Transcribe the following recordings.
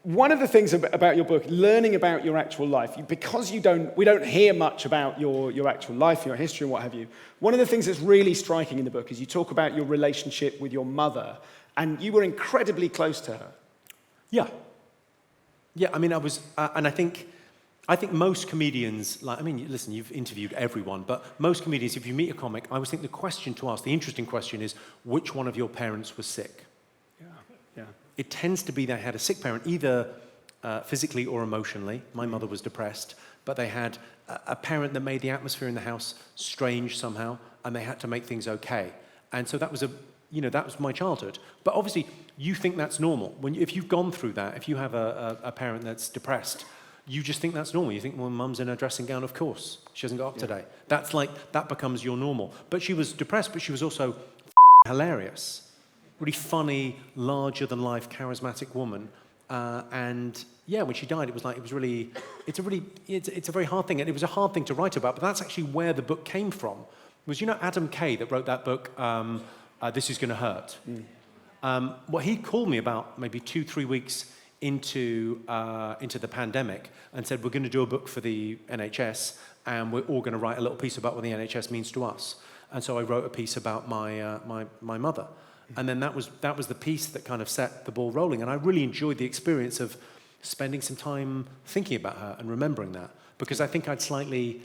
One of the things about your book, learning about your actual life, because we don't hear much about your actual life, your history and what have you, one of the things that's really striking in the book is you talk about your relationship with your mother, and you were incredibly close to her. Yeah. Yeah, I mean, I was, and I think most comedians, listen, you've interviewed everyone, but most comedians, if you meet a comic, I always think the question to ask, the interesting question is, which one of your parents was sick? Yeah. It tends to be they had a sick parent, either physically or emotionally. My mother was depressed, but they had a parent that made the atmosphere in the house strange somehow, and they had to make things okay. And so that was that was my childhood. But obviously, you think that's normal. If you've gone through that, if you have a parent that's depressed, you just think that's normal. You think, well, mum's in her dressing gown, of course. She hasn't got up today. That becomes your normal. But she was depressed, but she was also hilarious. Really funny, larger-than-life, charismatic woman. And yeah, when she died, it's a very hard thing. And it was a hard thing to write about, but that's actually where the book came from. It was, Adam Kay that wrote that book, This Is Gonna Hurt. Well, he called me about maybe 2-3 weeks into the pandemic and said, we're going to do a book for the NHS, and we're all going to write a little piece about what the NHS means to us. And so I wrote a piece about my mother. And then that was the piece that kind of set the ball rolling. And I really enjoyed the experience of spending some time thinking about her and remembering that, because I think I'd slightly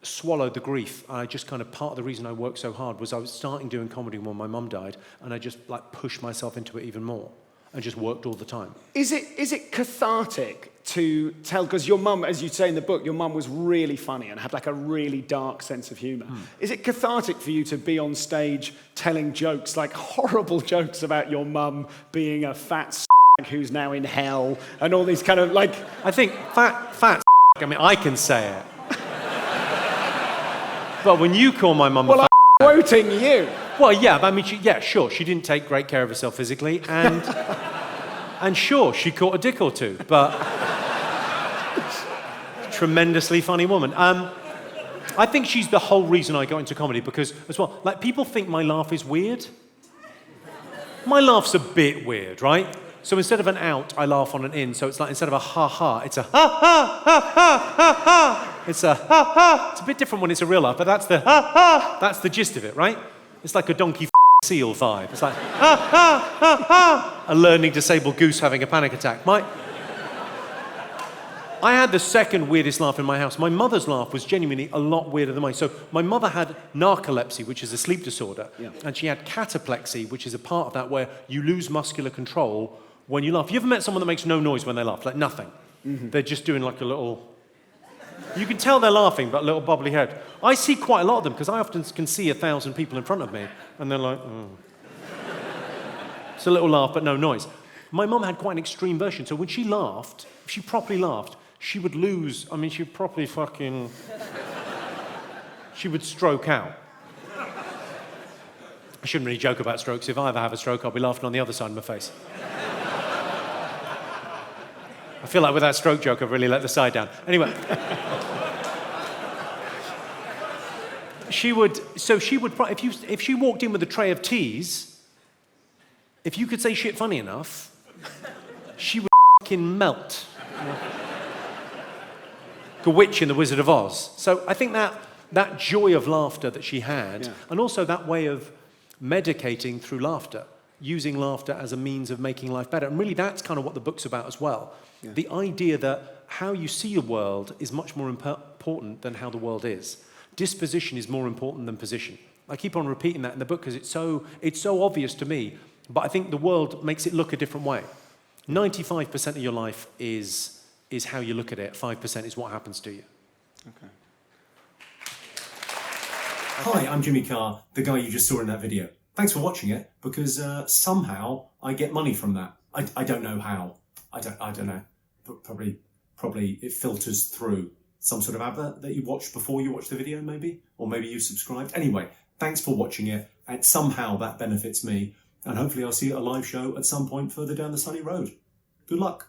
swallowed the grief. I just kind of, part of the reason I worked so hard was I was starting doing comedy when my mum died, and I just pushed myself into it even more and just worked all the time. Is it cathartic to tell, because your mum, as you say in the book, your mum was really funny and had a really dark sense of humour. Is it cathartic for you to be on stage telling jokes, horrible jokes about your mum being a fat who's now in hell, and all these kind of I think fat I mean, I can say it. But when you call my mum a fat... I'm quoting you. Well, yeah, I mean, sure, she didn't take great care of herself physically, and and sure, she caught a dick or two, but tremendously funny woman. I think she's the whole reason I got into comedy, because, as well, people think my laugh is weird. My laugh's a bit weird, right? So instead of an out, I laugh on an in, so it's instead of a ha-ha, it's a ha-ha-ha-ha-ha-ha. It's a ha-ha. It's a bit different when it's a real laugh, but that's the ha-ha. That's the gist of it, right? It's like a donkey seal vibe. It's like ha-ha-ha-ha. A learning disabled goose having a panic attack. I had the second weirdest laugh in my house. My mother's laugh was genuinely a lot weirder than mine. So my mother had narcolepsy, which is a sleep disorder, and she had cataplexy, which is a part of that where you lose muscular control when you laugh. You ever met someone that makes no noise when they laugh? Nothing. Mm-hmm. They're just doing a little... You can tell they're laughing, but a little bobbly head. I see quite a lot of them, because I often can see 1,000 people in front of me, and they're like, oh. It's a little laugh, but no noise. My mum had quite an extreme version, so when she laughed, if she properly laughed, she would lose, she would properly she would stroke out. I shouldn't really joke about strokes. If I ever have a stroke, I'll be laughing on the other side of my face. I feel like with that stroke joke, I've really let the side down. Anyway. If she walked in with a tray of teas, if you could say shit funny enough, she would melt. Like a witch in The Wizard of Oz. So I think that joy of laughter that she had, and also that way of medicating through laughter, using laughter as a means of making life better. And really that's kind of what the book's about as well. Yeah. The idea that how you see the world is much more important than how the world is. Disposition is more important than position. I keep on repeating that in the book because it's so obvious to me, but I think the world makes it look a different way. 95% of your life is how you look at it. 5% is what happens to you. Okay. Hi, I'm Jimmy Carr, the guy you just saw in that video. Thanks for watching it, because somehow I get money from that. I don't know how. I don't know. Probably it filters through some sort of advert that you watched before you watched the video, maybe? Or maybe you subscribed. Anyway, thanks for watching it, and somehow that benefits me. And hopefully I'll see you at a live show at some point further down the sunny road. Good luck.